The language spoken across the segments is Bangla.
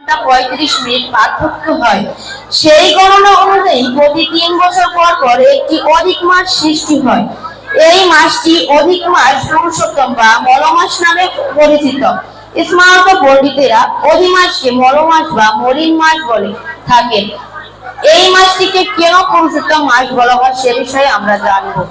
35 মিনিট পার্থক্য হয়। সেই গণনা অনুযায়ী প্রতি 3 বছর পর পর একটি অধিক মাস সৃষ্টি হয়। এই মাসটি অধিক মাস পুরুষোত্তম বা মলমাস নামে পরিচিত। স্মারক পণ্ডিতেরা অধিক মাসকে মলমাস বা মলিন মাস বলে থাকেন। এই মাসটিকে কেন পুরুষোত্তম মাস বলা হয় সে বিষয়ে আমরা জানবো।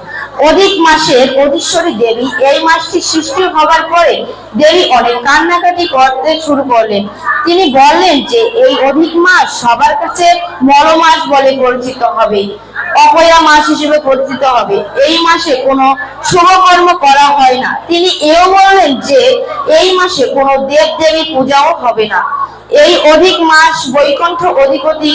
অধিক মাসের অধীশ্বরী দেবী এই মাসটি সৃষ্টি হবার পরে দেবী অনেক কান্নাকাটি করতে শুরু করলেন। তিনি বললেন যে এই অধিক মাস সবার কাছে মল মাস বলে পরিচিত হবে, অপয়া মাস হিসেবে পরিচিত হবে। এই মাসে কোনো শুভকর্ম করা হয় না। তিনি এও বললেন যে এই মাসে কোনো দেব দেবী পূজাও হবে না। এই অধিক মাস বৈকুণ্ঠ অধিপতি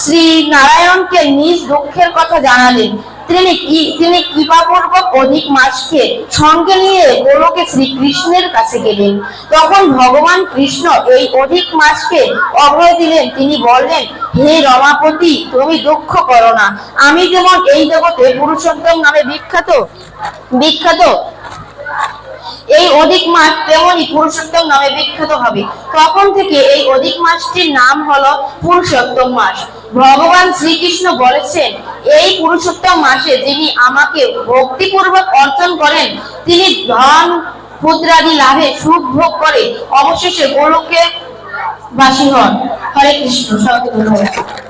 শ্রী নারায়ণকে নিজ দুঃখের কথা জানালেন। তিনি কৃপাপূর্বক অধিক মাসকে সঙ্গে নিয়ে গোলকে শ্রীকৃষ্ণের কাছে গেলেন। তখন ভগবান কৃষ্ণ এই অধিক মাসকে অভয় দিলেন। তিনি বললেন, হে রমাপতি, তুমি দুঃখ করো না। আমি যেমন এই জগতে পুরুষোত্তম নামে বিখ্যাত এই অধিক মাস তেমনি পুরুষোত্তম নামে বিখ্যাত হবে। তখন থেকে এই অধিক মাসটির নাম হলো পুরুষোত্তম মাস। ভগবান শ্রীকৃষ্ণ বলেছেন, এই পুরুষোত্তম মাসে যিনি আমাকে ভক্তিপূর্বক অর্চন করেন তিনি ধন পুত্রাদি লাভে সুখ ভোগ করে অবশেষে গোলকে বাসী হন। হরে কৃষ্ণ। সবাইকে ধন্যবাদ।